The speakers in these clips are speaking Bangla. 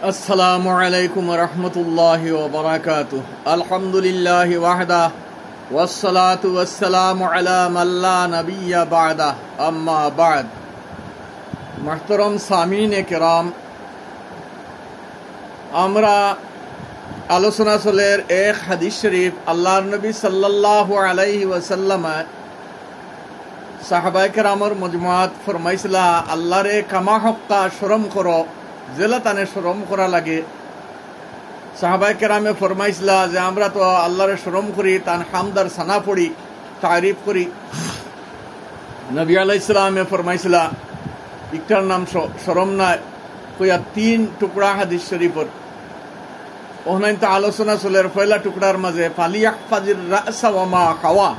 আসসালামু আলাইকুম রহমতুল্লাহি ওয়া বারাকাতুহু। আলহামদুলিল্লাহি ওয়াহদা ওয়াসসালাতু ওয়াসসালামু আলা মান লা নাবিয়্যা বা'দা, আম্মা বা'দ। মুহতারাম সামিনে কিরাম, আমরা আলোচনা চলের এক হাদিস শরীফ আল্লাহর নবী সাল্লাল্লাহু আলাইহি ওয়াসাল্লাম সাহাবায়ে কেরামর মজমুআত ফরমাইছিলা, আল্লাহরে কামা হক্কা শরম করো, জেলা তানে শরম করা লাগে। সাহাবায়ে কেরামে ফরমাইছিলা যে আমরা তো আল্লাহরে শরম করি, তান হামদার সানা পড়ি, তারিফ করি। নবী আলাইহিস সালামে ফরমাইছিলা একটার নাম শরম না, কইয়া তিন টুকরা হাদিস শরীফর ওহনাইন তা আলোচনা চলের পয়লা টুকরার মাঝে ফালিয়াহফাজির রাসা ওয়া মা খাওয়া,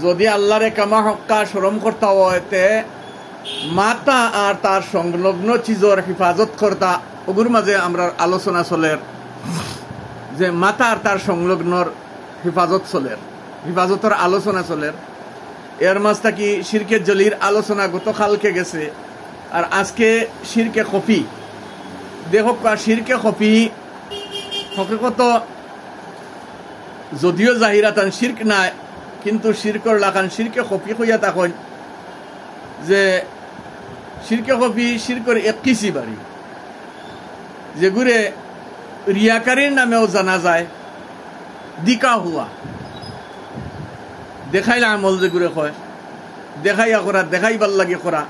যদি আল্লাহরে কামা হক্কা শরম করতে হয় তে মাতা আর তার সংলগ্ন চিজর হিফাজত করতা। ওগুর মাঝে আমরা আলোচনা চলের যে মাতা আর তার সংলগ্নর হিফাজত চলের, হিফাজতের আলোচনা চলের। এর মাঝ থাকি শিরকে জলির আলোচনা গতকালকে গেছে, আর আজকে শিরকে খফি। দেখো শিরকে খফি হকিকত যদিও জাহিরাতান শিরক নাই, কিন্তু শিরকর লাখান শিরকে খফি হইয়া তখন যে শিরকে খফি শিরকর এক কিসি বাড়ি, যেগুলো রিয়াকারীর নামেও জানা যায়। দিকা হুয়া, দেখাইলা আমল যেগুলো হয়, দেখাইয়া করা, দেখাইবার লাগে করা,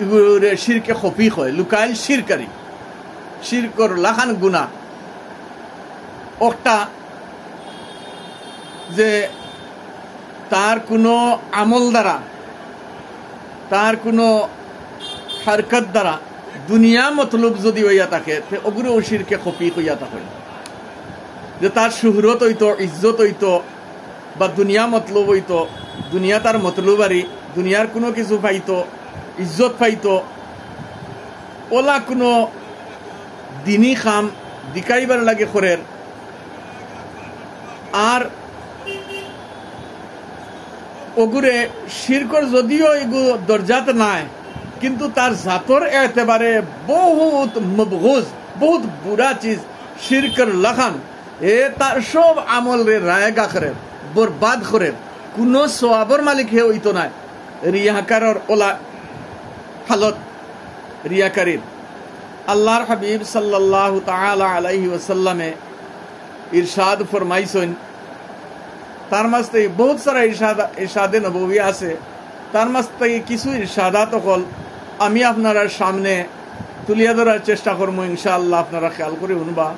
এগুলো শিরকে খফি হয়। লুকাইল শিরকারী, শিরকর লাখান গুণা। একটা যে তার কোনো আমল দ্বারা, তার কোনো হারকত দ্বারা দুনিয়া মতলব যদি হইয়া থাকে, ওগুলো শিরকে খফি হইয়া থাকে। যে তার শুহরত হইতো, ইজ্জত হইতো, বা দুনিয়া মতলব হইতো, দুনিয়া তার মতলবারি, দুনিয়ার কোনো কিছু পাইতো, ইজ্জত পাইতো, ওলা কোনো দিনী খাম দিকাইবার লাগে খরের। আর ওগুরে শিরকর যদিও এগুলো দরজাত নাই, কিন্তু তার জাতর এতেবারে বহুত মবগুজ, বহুত বুড়া চিজ শিরকর লাখান। এ তার সব আমল রে রায়গা করেন, বরবাদ করেন, কোনো সোয়াবর মালিক হে হইতো নাই। রিয়াকারর ওলা হালত রিয়াকারীর। আল্লাহর হাবিব সাল্লাল্লাহু তাআলা আলাইহি ওয়াসাল্লামে ইরশাদ ফরমাইছেন, তার মাঝ থেকে বহুত সারা ইরশাদে নববী আছে, তার মাঝ থেকে কিছু ইরশাদাত হল আমি আপনারা সামনে তুলিয়া ধরার চেষ্টা করবো ইনশাআল্লাহ। আপনারা খেয়াল করে শুনবা।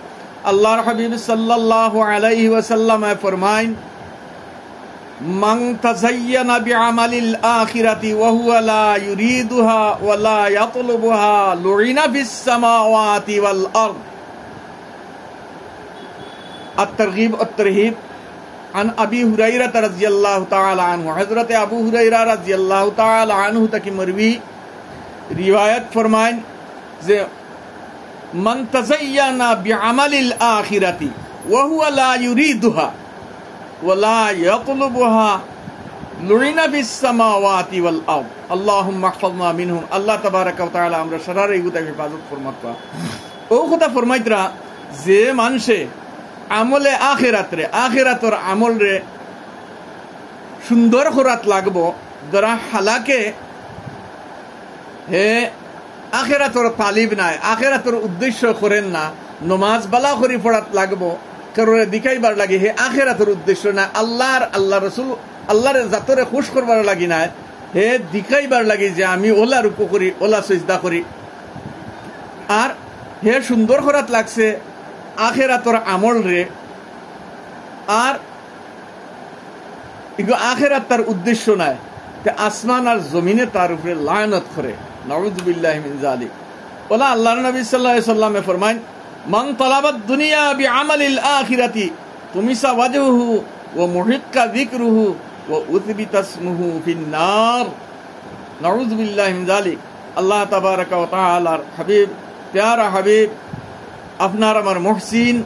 আল্লাহর হাবিব সাল্লাল্লাহু আলাইহি ওয়াসাল্লাম ফরমাইন, মান তাযায়্যানা বিআমালিল আখিরাতি ওয়া হুয়া লা ইউরিদুহা ওয়া লা ইয়াতলুবুহা লুইনা ফিস সামাওয়াতি ওয়াল আরদ। আত-তারগীব ওয়াত-তারহীব। عن أبي هريرة رضي الله تعالى عنه, حضرت अबू हुरैरा रज़ी अल्लाह ताला अन्हु तकी मरवी रिवायत फरमाइन जे मन तज़य्यना बिअमलिल आखिरति व हुवा ला युरीदुहा व ला यतलुबुहा लुइना फिस समावाति वल अर्द अल्लाहुम्मा अहफज़ना मिनहुम। अल्लाह तबारक व तआला আমরা শরারে ইগুতা হিফাজত ফরমাতা। ও কথা ফরমাইতরা যে মানুষে আমলে আখিরাতরে, আখিরাতর আমল রে সুন্দর খরাত লাগবো, যারা হালাকে হে আখিরাতর তালিব নাই, আখিরাতর উদ্দেশ্য করেন না, নমাজ বালা করি পড়াত লাগবো, কারণে দিখাইবার লাগে হে আখিরাতর উদ্দেশ্য না, আল্লাহ রসুল আল্লাহর জাতরে খুশ করবার লাগি না, হে দিখাইবার লাগে যে আমি ওলা রুকু করি, ওলা সিজদা করি। আর হে সুন্দর খরাত লাগছে আখিরাতর আমল রে, আর এগুলো আখিরাত তার উদ্দেশ্য নাই, আসমান আর জমিনে তার উপরে লায়নত করে। নাউযু বিল্লাহি মিন যালিক। ওলা আল্লাহর নবী সাল্লাল্লাহু আলাইহি ওয়াসাল্লাম ফরমান, মান তালাবাদ দুনিয়া বিআমালিল আখিরাতি তুমিসা ওয়াজহুহু ওয়া মুহিক্কা যিকরুহু ওয়া উযবিতা ইসমুহু ফিন নার। নাউযু বিল্লাহি মিন যালিক। আল্লাহ তাবারাকা ওয়া তাআলার হাবিব, প্যারা হাবিব, আপনার আমার মুহসিন,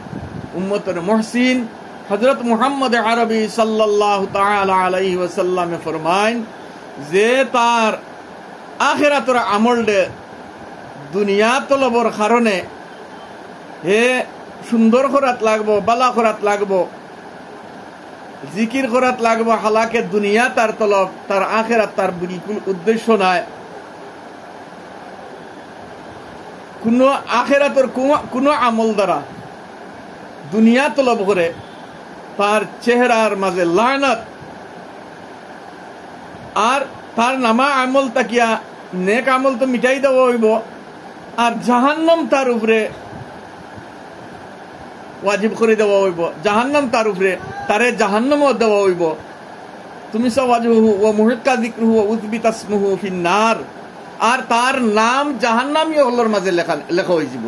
উম্মতের মুহসিন হযরত মুহাম্মদ আরবি সাল্লাল্লাহু তাআলা আলাইহি ওয়াসাল্লাম ফরমাইন যে তার আখিরাতের আমল দুনিয়া তলবর কারণে হে সুন্দর করাত লাগবো, বালা করাত লাগবো, জিকির করাত লাগবো, হালাকে দুনিয়া তার তলব, তার আখেরাত তার বিলকুল উদ্দেশ্য নাই। কোন আখেরাতের কোন আমল দ্বারা দুনিয়া তলব করে তার চেহারার মাঝে লায়নাত, আর তার নামা আমল তাকিয়া নেক আমল তো মিটাই দেওয়া হইব, আর জাহান্নাম তার উপরে ওয়াজিব করে দেওয়া হইব, জাহান্নাম তার উপরে তারে জাহান্নামও দেওয়া হইব। তুমি সওয়াজুহু ওয়া মুহিক্কা যিকরুহু ওয়া উযবিতা ইসমুহু ফিন-নার, আর তার নাম জাহান্নামী ওগুলোর মাঝে লেখা হয়ে যাব।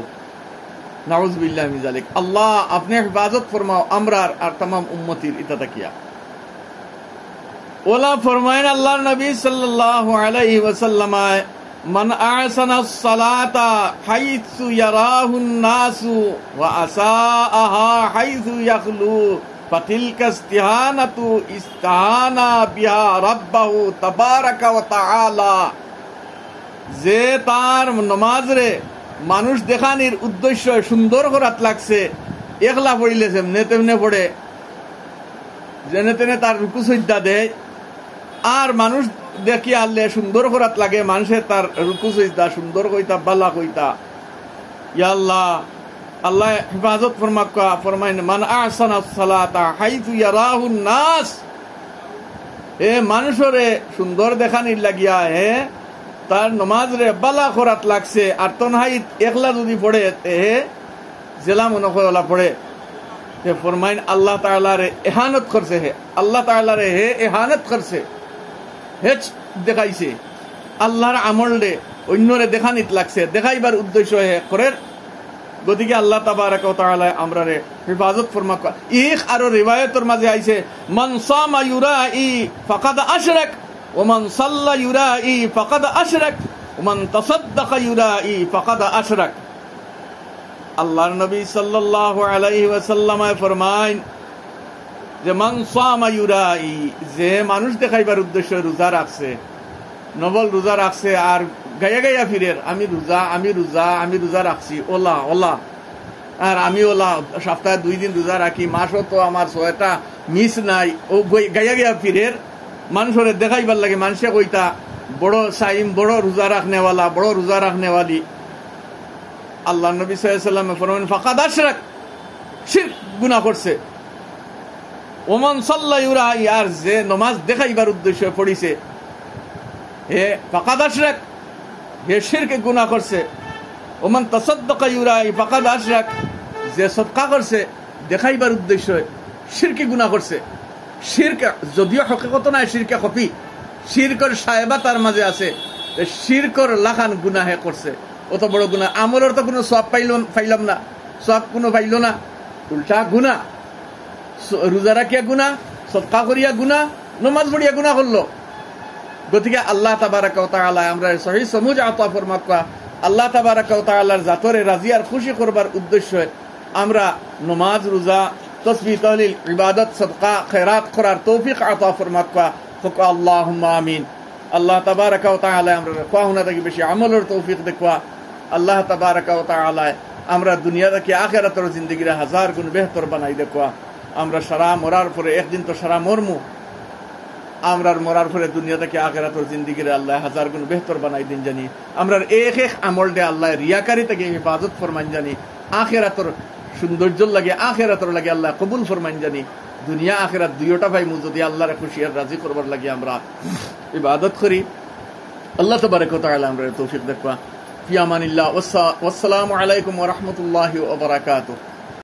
নাউযুবিল্লাহি মিন যালিক। আল্লাহ আপনি হিফাজত ফরমাও আমরার আর तमाम উম্মতির। ইতা তাকিয়া ওলা ফরমায়েন আল্লাহর নবী সাল্লাল্লাহু আলাইহি ওয়াসাল্লাম, মান আহসানাস সালাতা হাইসু ইয়ারাহুন নাসু ওয়া আসাআহা হাইসু ইয়াখলু ফাতিলকা ইস্তিহানাতু ইস্তাহানা বিহা রাব্বাহু তাবারাকা ওয়া তাআলা। যে তার নামাজরে মানুষ দেখানির উদ্দেশ্য সুন্দর করাত লাগছে, একলা পড়িলে যেমনে তেমনে পড়ে, যেনে তেনে তার রুকু সজ্জা দেয়, আর মানুষ দেখি আনলে সুন্দর করাত লাগে, মানুষের তার রুকু সজ্জা সুন্দর কইতা বালা কইতা। ইয়া আল্লাহ, আল্লাহ হিফাজত ফরমাইন মান আহসানাস সালাতা হাইসু ইয়ারাহুন নাস, এ মানুষরে সুন্দর দেখানির লাগিয়া হে তার নমাজ রে বালা করাত লাগছে, আর তনহাইত একলা যদি পড়ে হে জেলা মনে হয় ওলা পড়ে, হে ফরমাইন আল্লাহ তাআলা রে ইহানত করছে, হে আল্লাহ তাআলা রে হে ইহানত করছে, হেচ দেখাইছে আল্লাহর আমল রে অন্যরে দেখানিত লাগছে, দেখাইবার উদ্দেশ্য হে করের। গতিকে আল্লাহ তাবারাকা ওয়া তাআলা আমরা রে হিফাজত ফরমাক। ইখ আর রিওয়ায়াতের মাঝে আইছে মান সামা ইউরাই ফাকাদ আশরাক ওয়া মান সাল্লা ইউরাই ফাকাদ আশরাক ওয়া মান তাসাদ্দাকা ইউরাই ফাকাদ আশরাক। আল্লাহর নবী সাল্লাল্লাহু আলাইহি ওয়াসাল্লাম ফরমাইন যে মান সামা ইউরাই, যে মানুষ দেখাইবার উদ্দেশ্য রোজা রাখছে, নবল রোজা রাখছে, আর গায়া গায়া ফিরের আমি রোজা আমি রোজা আমি রোজা রাখছি, ওলা ওলা, আর আমি ওলা সপ্তাহে 2 দিন রোজা রাখি, মাসও তো আমার 6টা মিস নাই, ও গায়া গায়া ফিরের মানুষের দেখাইবার লাগে, মানুষে কইতা বড় সাইম, বড় রোজা রাখনেওয়ালা, বড় রোজা রাখনেওয়ালি। আল্লাহ নবী সাল্লাল্লাহু আলাইহি ওয়াসাল্লাম ফরমান ফাকাদ আশরাক, শিরক গুনাহ করছে। ওমান সাল্লা ইউরাই, আর যে নামাজ দেখাইবার উদ্দেশ্য পড়িছে হে ফাকাদ আশরাক, হে শিরকে গুনাহ করছে। ওমান তাসাদ্দাকা ইউরাই ফাকাদ আশরাক, যে সদকা করছে দেখাইবার উদ্দেশ্য শিরকে গুনাহ করছে। শিরক যদিও হকিকত নাই, শিরকে খফি, শিরকর সাহেবা তার মাঝে আছে, শিরকর লাখান গুনাহে করছে, অত বড় গুনাহ। আমলের তো কোনো সওয়াব পাইলাম না, সওয়াব কোনো পাইল না, উল্টা গুনাহ। রোজা রাখিয়া গুনাহ, সদকা করিয়া গুনাহ, নামাজ পড়িয়া গুনাহ করলো। গতিকে আল্লাহ তাবারাকা ওয়া তাআলা আমরা সহিহ সমুজ আতা ফরমাত কা আল্লাহ তাবারাকা ওয়া তাআলার জাতরে রাজি আর খুশি করবার উদ্দেশ্যে আমরা নামাজ, রোজা, তাসবিহ, তাহলিল, ইবাদত, সাদকা, খায়রাত করার তৌফিক আতা ফরমাত কা ফক আল্লাহুম্মা আমিন। আল্লাহ তাবারাকা ওয়া তাআলা আমরা কোয়াহুনা থেকে বেশি আমলের তৌফিক দেখবা। আল্লাহ তাবারাকা ওয়া তাআলা আমরা দুনিয়া থেকে আখিরাতের জিন্দেগিরে 1000 গুণ বেহতর বানাই দেখবা। আমরা সারা মরার পরে একদিন তো সারা মরমু, আমরার মরার পরে দুনিয়া থেকে আখিরাতের জিন্দেগিরে আল্লাহ 1000 গুণ বেহতর বানাই দিন জানি। আমরার এক এক আমল দে আল্লাহ রিয়াকারি থেকে হিফাজত ফরমান জানি। আখিরাতের সৌন্দর্য লাগে, আখিরাতের লাগে আল্লাহ কবুল ফরমান জানি। দুনিয়া আখিরাত দুইটা ভাই যদি আল্লাহর খুশি আর রাজি করবার লাগে আমরা ইবাদত করি। আল্লাহ তাবারাকা ওয়া তাআলা আমরা তৌফিক দেখবা। ফি আমানিল্লাহ, ওয়াসসালামু আলাইকুম ওয়া রাহমাতুল্লাহি ওয়া বারাকাতুহু।